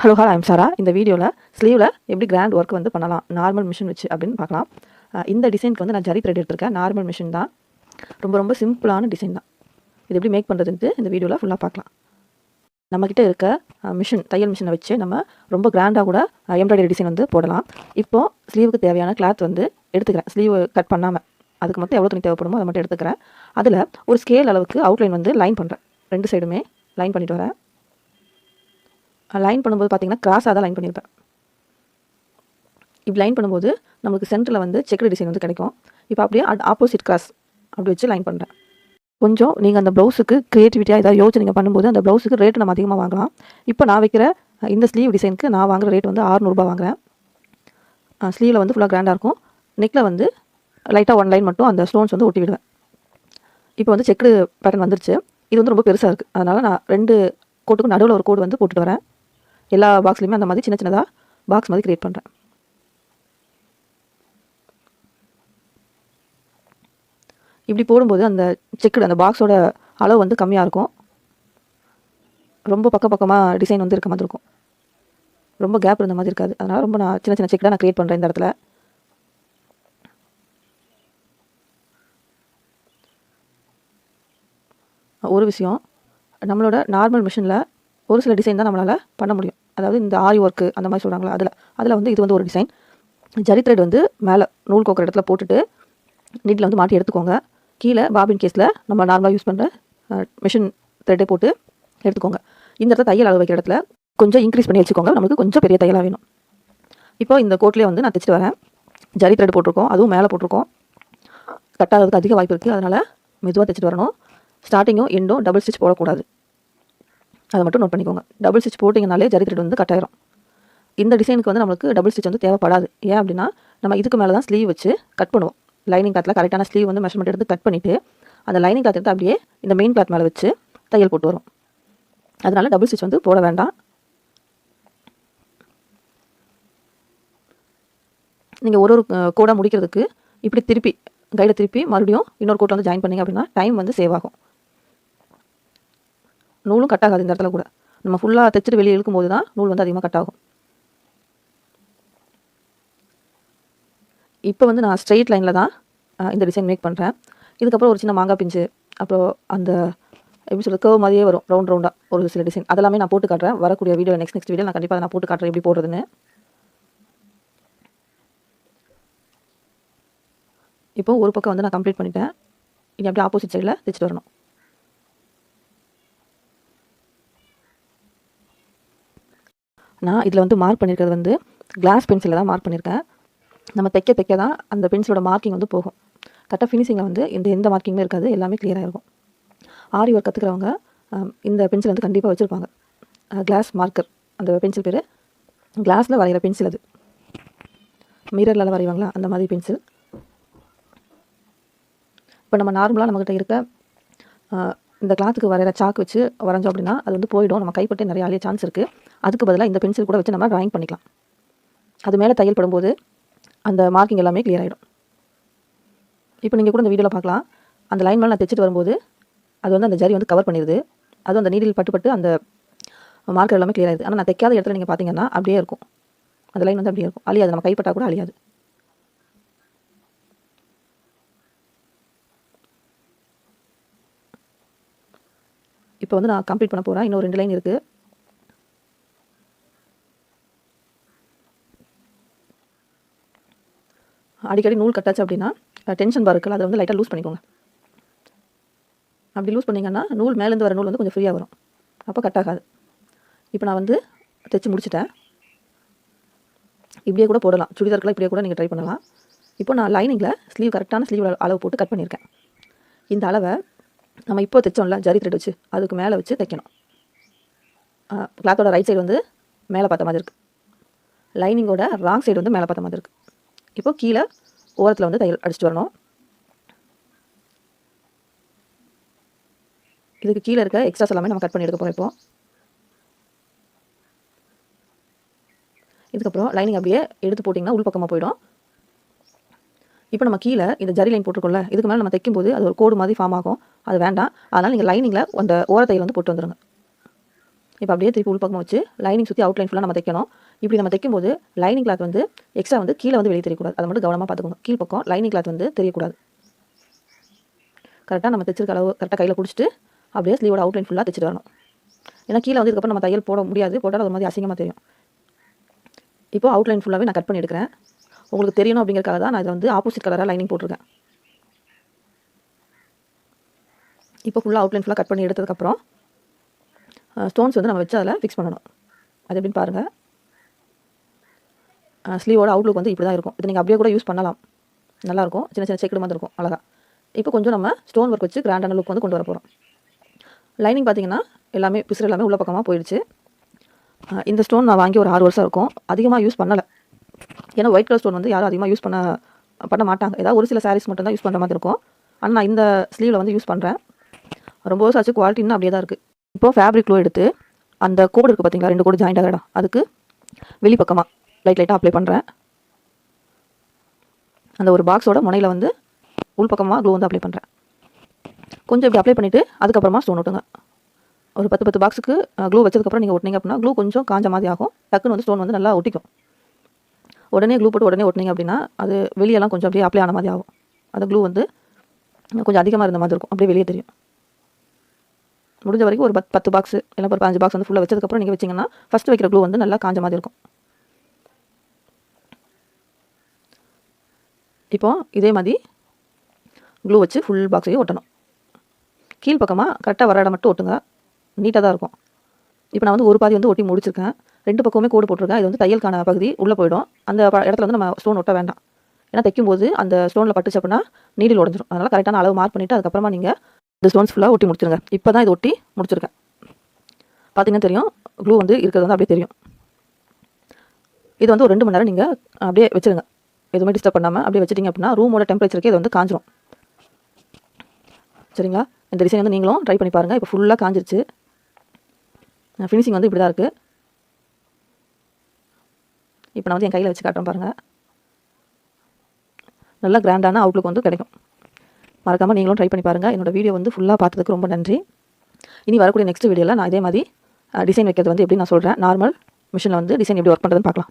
Hello I'm சாரா. இந்த வீடியோவில் ஸ்லீவில் எப்படி கிராண்ட் ஒர்க் வந்து பண்ணலாம் நார்மல் மிஷின் வச்சு அப்படின்னு பார்க்கலாம். இந்த டிசைனுக்கு வந்து நான் ஜரி த்ரெட் எடுத்திருக்கேன். நார்மல் மிஷின் தான். ரொம்ப ரொம்ப சிம்பிளான டிசைன் தான். இது எப்படி மேக் பண்ணுறதுன்ட்டு இந்த வீடியோவில் ஃபுல்லாக பார்க்கலாம். நம்மக்கிட்ட இருக்க மிஷின், தையல் மிஷினை வச்சு நம்ம ரொம்ப கிராண்டாக கூட எம்ப்ராய்டரி டிசைன் வந்து போடலாம். இப்போது ஸ்லீவுக்கு தேவையான கிளாத் வந்து எடுத்துக்கிறேன். ஸ்லீவ் கட் பண்ணாமல் அதுக்கு மட்டும் எவ்வளோ துணி தேவைப்படுமோ அதை மட்டும் எடுத்துக்கிறேன். அதில் ஒரு ஸ்கேல் அளவுக்கு அவுட்லைன் வந்து லைன் பண்ணுறேன். 2 சைடுமே லைன் பண்ணிட்டு வரேன். லைன் பண்ணும்போது பார்த்தீங்கன்னா கிராஸாக தான் லைன் பண்ணியிருப்பேன். இப்படி லைன் பண்ணும்போது நம்மளுக்கு சென்டரில் வந்து செக்குடு டிசைன் வந்து கிடைக்கும். இப்போ அப்படியே ஆப்போசிட் கிராஸ் அப்படி வச்சு லைன் பண்ணுறேன். கொஞ்சம் நீங்கள் அந்த ப்ளவுஸுக்கு க்ரியேட்டிவிட்டியாக ஏதாவது யோசிச்சு நீங்கள் பண்ணும்போது அந்த ப்ளவுஸுக்கு ரேட்டு நம்ம அதிகமாக வாங்கலாம். இப்போ நான் வைக்கிற இந்த ஸ்லீவ் டிசைனுக்கு நான் வாங்குகிற ரேட் வந்து 600 ரூபாய் வாங்குகிறேன். ஸ்லீவில் வந்து ஃபுல்லாக கிராண்டாக இருக்கும். நெக்கில் வந்து லைட்டாக 1 லைன் மட்டும் அந்த ஸ்டோன்ஸ் வந்து ஒட்டி விடுவேன். இப்போ வந்து செக்குடு பேட்டர்ன் வந்துருச்சு. இது வந்து ரொம்ப பெருசாக இருக்குது. அதனால் நான் 2 கோட்டுக்கும் நடுவில் ஒரு கோடு வந்து போட்டுட்டு வரேன். எல்லா பாக்ஸ்லையுமே அந்த மாதிரி சின்ன சின்னதாக பாக்ஸ் மாதிரி க்ரியேட் பண்ணுறேன். இப்படி போடும்போது அந்த செக்குடு அந்த பாக்ஸோட அளவு வந்து கம்மியாக இருக்கும். ரொம்ப பக்கமாக டிசைன் வந்து இருக்க மாதிரி இருக்கும். ரொம்ப கேப் இருந்த மாதிரி இருக்காது. அதனால் ரொம்ப நான் சின்ன சின்ன செக்குடாக நான் க்ரியேட் பண்ணுறேன் இந்த இடத்துல. ஒரு விஷயம், நம்மளோட நார்மல் மிஷினில் ஒரு சில டிசைன் தான் நம்மளால் பண்ண முடியும். அதாவது இந்த ஆரி ஒர்க்கு அந்த மாதிரி சொல்கிறாங்களா, அதில் வந்து இது வந்து ஒரு டிசைன். ஜரி த்ரெட் வந்து மேலே நூல் கோக்கிற இடத்துல போட்டுட்டு நீட்டில் வந்து மாட்டி எடுத்துக்கோங்க. கீழே பாபின் கேஸில் நம்ம நார்மலாக யூஸ் பண்ணுற மிஷின் த்ரெட்டை போட்டு எடுத்துக்கோங்க. இந்த இடத்துல தையல் அளவு வைக்கிற இடத்துல கொஞ்சம் இன்க்ரீஸ் பண்ணி வச்சுக்கோங்க. நம்மளுக்கு கொஞ்சம் பெரிய தையலாக வேணும். இப்போ இந்த கோட்லேயே வந்து நான் தைச்சிட்டு வரேன். ஜரி த்ரெட் போட்டிருக்கோம், அதுவும் மேலே போட்டிருக்கோம். கட் ஆகிறதுக்கு அதிக வாய்ப்பு இருக்குது. அதனால் மெதுவாக தைச்சிட்டு வரணும். ஸ்டார்டிங்கும் எண்டும் டபுள் ஸ்டிச் போடக்கூடாது. அதை மட்டும் நோட் பண்ணிக்கோங்க. டபுள் ஸ்டிச் போட்டிங்கனாலே ஜரி த்ரெட் வந்து கட் ஆயிரும். இந்த டிசைனுக்கு வந்து நம்மளுக்கு டபுள் ஸ்டிச் வந்து தேவைப்படாது. ஏன் அப்படின்னா நம்ம இதுக்கு மேலே தான் ஸ்லீவ் வச்சு கட் பண்ணுவோம். லைனிங் கிளாத்தில் கரெக்டான ஸ்லீவ் வந்து மெஷர்மெண்ட் எடுத்து கட் பண்ணிவிட்டு அந்த லைனிங் கிளாத் எடுத்து அப்படியே இந்த மெயின் கிளாத் மேலே வச்சு தையல் போட்டு வரும். அதனால டபுள் ஸ்டிச் வந்து போட வேண்டாம். நீங்கள் ஒரு கோடாக முடிக்கிறதுக்கு இப்படி திருப்பி கையில் திருப்பி மறுபடியும் இன்னொரு கோட்டை வந்து ஜாயின் பண்ணிங்க அப்படின்னா டைம் வந்து சேவ் ஆகும். நூலும் கட் ஆகாது. இந்த இடத்துல கூட நம்ம ஃபுல்லாக தைச்சிட்டு வெளியே இழுக்கும்போது தான் நூல் வந்து அதிகமாக கட் ஆகும். இப்போ வந்து நான் ஸ்ட்ரெயிட் லைனில் தான் இந்த டிசைன் மேக் பண்ணுறேன். இதுக்கப்புறம் ஒரு சின்ன மாங்காய் பிஞ்சு, அப்புறம் அந்த எப்படி சொல்கிறது கர்வ் மாதிரியே வரும் ரவுண்டாக ஒரு சில டிசைன். அதெல்லாமே நான் போட்டு காட்டுறேன். வரக்கூடிய வீடியோ நெக்ஸ்ட் வீடியோ நான் கண்டிப்பாக நான் போட்டு காட்டுறேன் எப்படி போடுறதுன்னு. இப்போ ஒரு பக்கம் வந்து நான் கம்ப்ளீட் பண்ணிட்டேன். இனி அப்படியே ஆப்போசிட் சைடில் தைச்சிட்டு வரணும். நான் இதில் வந்து மார்க் பண்ணியிருக்கிறது வந்து கிளாஸ் பென்சிலில் தான் மார்க் பண்ணியிருக்கேன். நம்ம தைக்க தான் அந்த பென்சிலோட மார்க்கிங் வந்து போகும். கரெக்டாக ஃபினிஷிங்கில் வந்து எந்த மார்க்கிங்குமே இருக்காது. எல்லாமே கிளியராக இருக்கும். ஆரி ஒர்க் கற்றுக்கிறவங்க இந்த பென்சில் வந்து கண்டிப்பாக வச்சுருப்பாங்க. கிளாஸ் மார்க்கர், அந்த பென்சில் பேர். கிளாஸில் வரைகிற பென்சில். அது மிரரில் வரைவாங்களா அந்த மாதிரி பென்சில். இப்போ நம்ம நார்மலாக நம்மக்கிட்ட இருக்க இந்த கிளாத்துக்கு வரைகிற சாக்கு வச்சு வரைஞ்சோம் அப்படின்னா அது வந்து போயிடும். நம்ம கைப்பட்டு நிறைய அழிய சான்ஸ் இருக்குது. அதுக்கு பதிலாக இந்த பென்சில் கூட வச்சு நம்ம ட்ராயிங் பண்ணிக்கலாம். அது மேலே தையல் படும்போது அந்த மார்க்கிங் எல்லாமே கிளியர் ஆகிடும். இப்போ நீங்கள் கூட இந்த வீடியோவில் பார்க்கலாம். அந்த லைன் மேலே நான் தைச்சிட்டு வரும்போது அது வந்து அந்த ஜரி வந்து கவர் பண்ணிடுது. அதுவும் அந்த நீடில் பட்டு அந்த மார்க்கர் எல்லாமே கிளியர் ஆகிடுது. ஆனால் நான் தைக்காத இடத்துல நீங்கள் பார்த்தீங்கன்னா அப்படியே இருக்கும். அந்த லைன் வந்து அப்படியே இருக்கும். அழியாது. நம்ம கைப்பட்டால் கூட அழியாது. இப்போ வந்து நான் கம்ப்ளீட் பண்ண போகிறேன். இன்னும் 2 லைன் இருக்குது. அடிக்கடி நூல் கட்டாச்சு அப்படின்னா டென்ஷன் பார் இருக்குல்ல, அதை வந்து லைட்டாக லூஸ் பண்ணிக்கோங்க. அப்படி லூஸ் பண்ணிங்கன்னா நூல் மேலேருந்து வர நூல் வந்து கொஞ்சம் ஃப்ரீயாக வரும். அப்போ கட் ஆகாது. இப்போ நான் வந்து தைச்சி முடிச்சிட்டேன். இப்படியே கூட போடலாம். சுடிதாருக்குலாம் இப்படியே கூட நீங்கள் ட்ரை பண்ணலாம். இப்போ நான் லைனிங்கில் ஸ்லீவ் கரெக்டான ஸ்லீவ் அளவு போட்டு கட் பண்ணியிருக்கேன். இந்த அளவை நம்ம இப்போ தைச்சோம்ல ஜரி த்ரெட் வச்சு அதுக்கு மேலே வச்சு தைக்கணும். கிளாத்தோட ரைட் சைடு வந்து மேலே பார்த்த மாதிரி இருக்குது. லைனிங்கோட ராங் சைடு வந்து மேலே பார்த்த மாதிரி இருக்குது. இப்போ கீழே ஓரத்தில் வந்து தையல் அடிச்சுட்டு வரணும். இதுக்கு கீழே இருக்க எக்ஸ்ட்ராஸ் எல்லாமே நம்ம கட் பண்ணி எடுக்க போகிறோம். இப்போ இதுக்கப்புறம் லைனிங் அப்படியே எடுத்து போட்டிங்கன்னா உள் பக்கமாக போயிடும். இப்போ நம்ம கீழே இந்த ஜரி லைன் போட்டிருக்கோம்ல, இதுக்கு மேலே நம்ம தைக்கும்போது அது ஒரு கோடு மாதிரி ஃபார்ம் ஆகும். அது வேண்டாம். அதனால் நீங்கள் லைனிங்கில் அந்த ஓர தையல் வந்து போட்டு வந்துடுங்க. இப்போ அப்படியே திருப்பி உள் பக்கமாக வச்சு லைனிங் சுற்றி அவுட்லைன் ஃபுல்லாக நம்ம தைக்கணும். இப்படி நம்ம தைக்கும்போது லைனிங் கிளாத் வந்து எக்ஸ்ட்ரா வந்து கீழே வந்து வெளியே தெரியக்கூடாது. அதை மட்டும் கவனமாக பார்த்துக்கோங்க. கீழ் பக்கம் லைனிங் கிளாத் வந்து தெரியக்கூடாது. கரெக்டாக நம்ம தைச்சிருக்க அளவு கரெக்டாக கையில் பிடிச்சிட்டு அப்படியே ஸ்லீவோட அவுட்லைன் ஃபுல்லாக தைச்சிட்டு வரணும். ஏன்னா கீழே வந்து இதுக்கப்புறம் நம்ம தையல் போட முடியாது, போட்டால் அது மாதிரி அசிங்கமாக தெரியும். இப்போ அவுட்லைன் ஃபுல்லாகவே நான் கட் பண்ணி எடுக்கிறேன். உங்களுக்கு தெரியணும் அப்படிங்கிறக்காக தான் நான் இதை வந்து ஆப்போசிட் கலராக லைனிங் போட்டிருக்கேன். இப்போ ஃபுல்லாக அவுட்லைன் ஃபுல்லாக கட் பண்ணி எடுத்ததுக்கப்புறம் ஸ்டோன்ஸ் வந்து நம்ம வச்சு அதில் ஃபிக்ஸ் பண்ணணும். அது எப்படின்னு பாருங்கள். ஸ்லீவோட அவுட்லுக் வந்து இப்படி தான் இருக்கும். இது நீங்கள் அப்படியே கூட யூஸ் பண்ணலாம், நல்லாயிருக்கும். சின்ன சின்ன செக்குடு மாதிரி இருக்கும், அழகாக. இப்போ கொஞ்சம் நம்ம ஸ்டோன் ஒர்க் வச்சு கிராண்டான லுக் வந்து கொண்டு வர போகிறோம். லைனிங் பார்த்தீங்கன்னா எல்லாமே பிசுறு எல்லாமே உள்ள பக்கமாக போயிடுச்சு. இந்த ஸ்டோன் நான் வாங்கி ஒரு 6 வருஷம் இருக்கும். அதிகமாக யூஸ் பண்ணலை. ஏன்னா ஒயிட் கலர் ஸ்டோன் வந்து யாரும் அதிகமாக யூஸ் பண்ண மாட்டாங்க. ஏதாவது ஒரு சில சாரீஸ் மட்டும் தான் யூஸ் பண்ணுற மாதிரி இருக்கும். ஆனால் நான் இந்த ஸ்லீவில் வந்து யூஸ் பண்ணுறேன். ரொம்ப வருஷம் ஆச்சு, குவாலிட்டி இன்னும் அப்படியே தான் இருக்குது. இப்போது ஃபேப்ரிக் க்ளோ எடுத்து அந்த கோடு இருக்குது பார்த்தீங்களா, 2 கோடு ஜாயிண்ட் ஆகிட இடம், அதுக்கு வெளிப்பக்கமாக லைட்டாக அப்ளை பண்ணுறேன். அந்த ஒரு பாக்ஸோட முனையில் வந்து உள் பக்கமாக க்ளூ வந்து அப்ளை பண்ணுறேன். கொஞ்சம் இப்படி அப்ளை பண்ணிவிட்டு அதுக்கப்புறமா ஸ்டோன் ஒட்டுங்க. ஒரு 10 பாக்ஸுக்கு க்ளூ வச்சதுக்கப்புறம் நீங்கள் ஒட்டினீங்க அப்படின்னா க்ளூ கொஞ்சம் காஞ்ச மாதிரி ஆகும். டக்குன்னு வந்து ஸ்டோன் வந்து நல்லா ஒட்டிக்கும். உடனே க்ளூ போட்டு உடனே ஒட்டினீங்க அப்படின்னா அது வெளியெல்லாம் கொஞ்சம் அப்படியே அப்ளை ஆன மாதிரி ஆகும். அந்த க்ளூ வந்து கொஞ்சம் அதிகமாக இருந்த மாதிரி இருக்கும், அப்படியே வெளியே தெரியும். முடிஞ்ச வரைக்கும் ஒரு 10 பாக்ஸ் இல்லை ஒரு 5 பாக்ஸ் வந்து ஃபுல்லாக வச்சதுக்கப்புறம் நீங்கள் வச்சிங்கன்னா ஃபஸ்ட்டு வைக்கிற க்ளூ வந்து நல்லா காஞ்ச மாதிரி இருக்கும். இப்போது இதே மாதிரி க்ளூ வச்சு ஃபுல் பாக்ஸையும் ஒட்டணும். கீழ் பக்கமாக கரெக்டாக வர இடம் மட்டும் ஒட்டுங்க, நீட்டாக தான் இருக்கும். இப்போ நான் வந்து ஒரு பாதி வந்து ஒட்டி முடிச்சிருக்கேன். 2 பக்கமே கோடு போட்டிருக்கேன். இது வந்து தையல்கான பகுதி உள்ளே போயிடும். அந்த இடத்துல வந்து நம்ம ஸ்டோன் ஒட்ட வேண்டாம். ஏன்னா தைக்கும்போது அந்த ஸ்டோனில் பட்டுச்சு அப்படின்னா நீடில் உடஞ்சிடும். அதனால் கரெக்டான அளவு மார்க் பண்ணிவிட்டு அதுக்கப்புறமா நீங்கள் இந்த ஸ்டோன்ஸ் ஃபுல்லாக ஒட்டி முடிச்சிருங்க. இப்போ தான் இது ஒட்டி முடிச்சிருக்கேன். பார்த்தீங்கன்னா தெரியும், க்ளூ வந்து இருக்கிறது வந்து அப்படியே தெரியும். இது வந்து ஒரு 2 மணி நேரம் நீங்கள் அப்படியே வச்சுருங்க, எதுவுமே டிஸ்டர்ப் பண்ணாமல் அப்படியே வச்சிட்டிங்க அப்படின்னா ரூமோட டெம்பரேச்சருக்கு இது வந்து காஞ்சிரும். சரிங்களா? இந்த டிசைன் வந்து நீங்களும் ட்ரை பண்ணி பாருங்கள். இப்போ ஃபுல்லாக காஞ்சிருச்சு. ஃபினிஷிங் வந்து இப்படி தான் இருக்குது. இப்போ நான் வந்து என் கையில் வச்சு காட்டுறேன் பாருங்கள். நல்லா கிராண்டான அவுட்லுக் வந்து கிடைக்கும். மறக்காமல் நீங்களும் ட்ரை பண்ணி பாருங்கள். என்னோடய வீடியோ வந்து ஃபுல்லாக பார்த்ததுக்கு ரொம்ப நன்றி. இனி வரக்கூடிய நெக்ஸ்ட் வீடியோவில் நான் இதே மாதிரி டிசைன் வைக்கிறது வந்து எப்படி நான் சொல்கிறேன். நார்மல் மிஷினில் வந்து டிசைன் எப்படி ஒர்க் பண்ணுறதுன்னு பார்க்கலாம்.